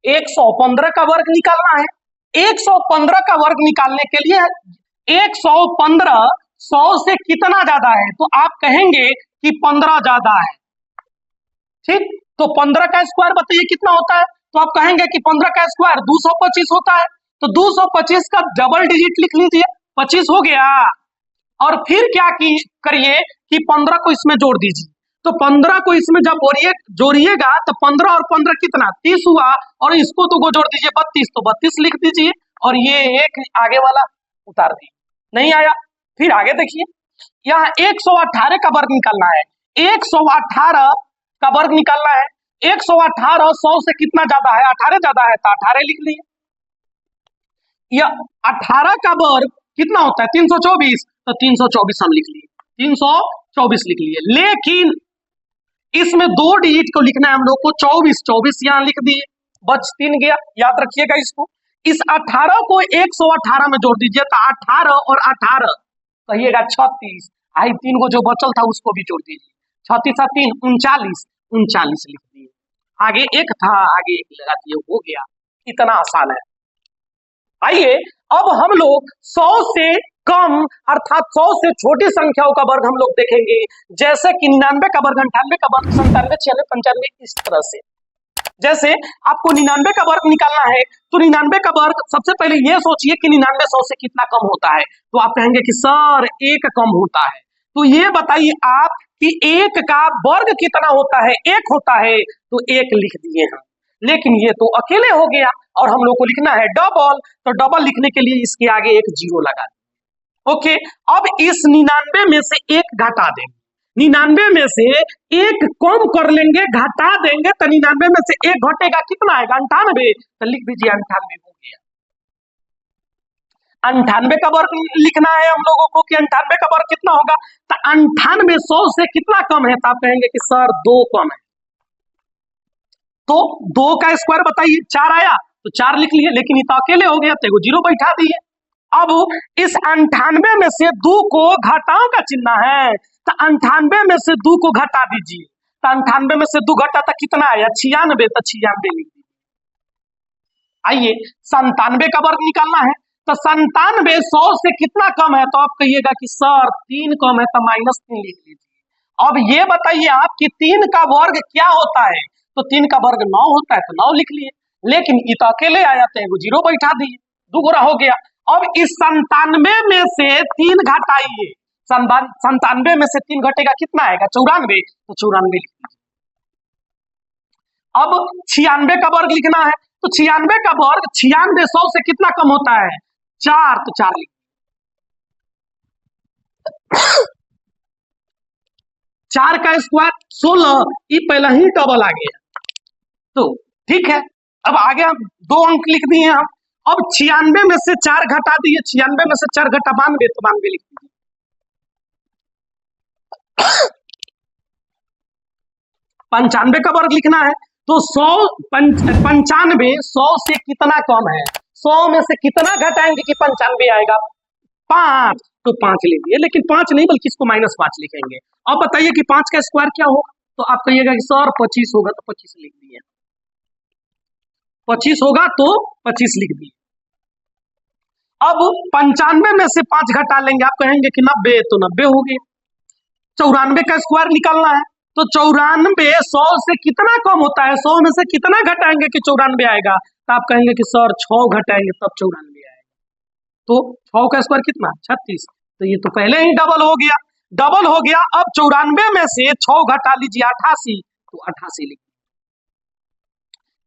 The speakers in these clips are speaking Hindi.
115 का वर्ग निकालना है। 115 का वर्ग निकालने के लिए 115 100 से कितना ज्यादा है, तो आप कहेंगे कि 15 ज्यादा है। ठीक, तो 15 का स्क्वायर बताइए कितना होता है, तो आप कहेंगे कि 15 का स्क्वायर 225 होता है। तो 225 का डबल डिजिट लिख लीजिए, 25 हो गया। और फिर क्या करिए कि 15 को इसमें जोड़ दीजिए। तो 15 को इसमें जब जोड़िएगा तो 15 और 15 कितना 30 हुआ, और इसको तो जोड़ दीजिए 32, तो 32 लिख दीजिए। और ये एक आगे वाला उतार दिए, नहीं आया। फिर आगे देखिए, यहाँ 118 का वर्ग निकालना है। 118 का वर्ग निकालना है। 118 100 से कितना ज्यादा है, 18 ज्यादा है, तो 18 लिख लिए। यह 18 का वर्ग कितना होता है 324, तो 324 हम लिख लिए, 324 लिख लिए। लेकिन इसमें 2 डिजिट को लिखना है हम लोग को, 24 यहाँ लिख दिए, बच 3 गया, याद रखिएगा इसको। इस 18 को 118 में जोड़ दीजिए, तो 18 और 18 कहिएगा 36, आई 3 को जो बचल था उसको भी जोड़ दीजिए, 36 और 3 39 लिख दिए। आगे एक था, आगे एक लगा दिए, हो गया। इतना आसान है। आइए अब हम लोग 100 से कम अर्थात 100 से छोटी संख्याओं का वर्ग हम लोग देखेंगे, जैसे कि 99 का वर्ग, 98 का वर्ग, 97, 96, 95, इस तरह से। जैसे आपको 99 का वर्ग निकालना है, तो 99 का वर्ग सबसे पहले ये सोचिए कि 99 100 से कितना कम होता है, तो आप कहेंगे कि सर 1 कम होता है। तो ये बताइए आप कि 1 का वर्ग कितना होता है, 1 होता है, तो 1 लिख दिए हम। लेकिन ये तो अकेले हो गया, और हम लोग को लिखना है डबल, तो डबल लिखने के लिए इसके आगे एक 0 लगा दें। ओके, अब इस 99 में से 1 घटा देंगे, 99 में से 1 कम कर लेंगे, घटा देंगे, तो 99 में से 1 घटेगा, कितना आएगा 98, तो लिख दीजिए 98 हो गया। 98 का वर्ग लिखना है हम लोगों को कि 98 का वर्ग कितना होगा, तो 98 100 से कितना कम है, तो आप कहेंगे कि सर 2 कम है। तो 2 का स्क्वायर बताइए, 4 आया, तो 4 लिख लिए, लेकिन ये तो अकेले हो गया, तो 0 बैठा दिए। अब इस 98 में से 2 को घटाओ का चिन्ह है, तो 98 में से 2 को घटा दीजिए, तो 98 में से 2 घटा तो कितना आया 96, तो 96 लिख दीजिए। आइए 97 का वर्ग निकालना है, तो 97 100 से कितना कम है, तो आप कहिएगा कि सर 3 कम है, तो -3 लिख लीजिए। अब ये बताइए आप कि 3 का वर्ग क्या होता है, तो 3 का वर्ग 9 होता है, तो 9 लिख लिए, लेकिन ये तो अकेले आ जाते हैं, 0 बैठा दिए, 2 गुना हो गया। अब इस 97 में से 3 घटाइए, 97 में से 3 घटेगा, कितना आएगा 94, तो 94 लिख लीजिए। अब 96 का वर्ग लिखना है, तो 96 का वर्ग 96 100 से कितना कम होता है 4, तो 4 लिख 4 का स्क्वायर 16, ये पहला ही डबल आ गया, तो ठीक है। अब आगे हम 2 अंक लिख दिए हम। अब 96 में से 4 घटा दिए, 96 में से 4 घटा 92, तो 92 लिख दीजिए। 95 का वर्ग लिखना है, तो 95 100 से कितना कम है, 100 में से कितना घटाएंगे कि 95 आएगा 5, तो 5 लिख दिए, लेकिन 5 नहीं बल्कि इसको -5 लिखेंगे। अब बताइए कि 5 का स्क्वायर क्या होगा, तो आप कहिएगा कि सर 25 होगा, तो 25 लिख दिए, 25 होगा तो 25 लिख दिए। अब 95 में से 5 घटा लेंगे, आप कहेंगे कि 90, तो 90 हो गए। 94 का स्क्वायर निकालना है, तो 94 100 से कितना कम होता है, 100 में से कितना घटाएंगे कि 94 आएगा, तो आप कहेंगे कि सर 6 घटाएंगे तब 94 आएगा, तो 6 का स्क्वायर कितना 36, तो ये तो पहले ही डबल हो गया, डबल हो गया। अब 94 में से 6 घटा लीजिए 88, तो 88 लिख।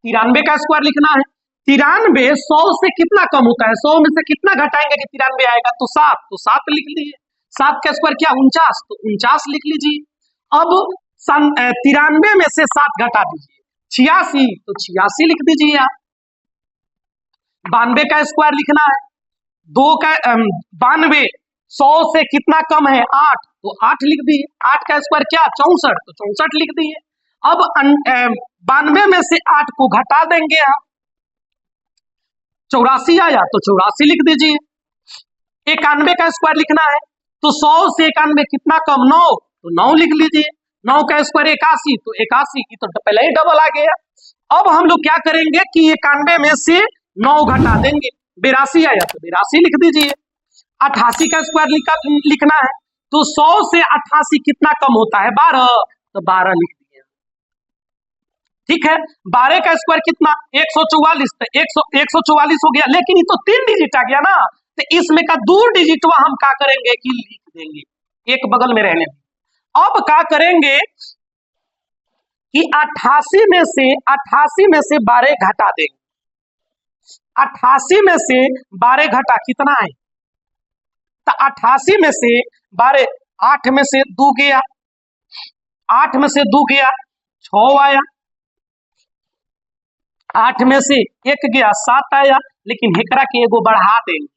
93 का स्क्वायर लिखना है, 93 100 से कितना कम होता है, 100 में से कितना घटाएंगे कि 93 आएगा, तो 7, तो 7 लिख लीजिए। 7 का स्क्वायर क्या 49, तो 49 लिख लीजिए। अब 93 में से 7 घटा दीजिए 86, तो 86 लिख दीजिए आप। 92 का स्क्वायर लिखना है, 92 100 से कितना कम है 8, तो 8 लिख दिए। 8 का स्क्वायर क्या 64, तो 64 लिख दिए। अब 92 में से 8 को घटा देंगे आप, 84 आया, तो 84 लिख दीजिए। 91 का स्क्वायर लिखना है, तो 100 से 91 कितना कम 9, तो 9 लिख लीजिए। 9 का स्क्वायर 81, तो 81 की तो पहले ही डबल आ गया। अब हम लोग क्या करेंगे कि 91 में से 9 घटा देंगे, 82 आया तो 82 लिख दीजिए। 88 का स्क्वायर लिखना है तो 100 से 88 कितना कम होता है? 12, तो 12 लिख दिया। ठीक है, 12 का स्क्वायर कितना? 144, तो 144 हो गया, लेकिन ये तो 3 डिजिट आ गया ना, तो इसमें का 2 डिजिट हम क्या करेंगे कि लिख देंगे, एक बगल में रहने देंगे। अब क्या करेंगे कि 88 में से 12 घटा देंगे। 88 में से 12 घटा कितना है? तो 88 में से 12, 8 में से 2 गया, 8 में से 2 गया 6 आया, 8 में से 1 गया 7 आया, लेकिन हेकरा के एगो बढ़ा देंगे,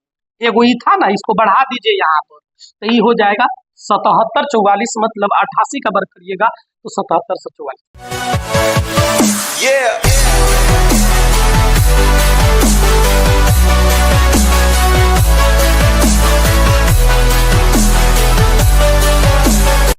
एगो ही था ना, इसको बढ़ा दीजिए यहाँ पर, तो ये हो जाएगा 77 44, मतलब 88 का वर्ग करिएगा तो 77 से 44।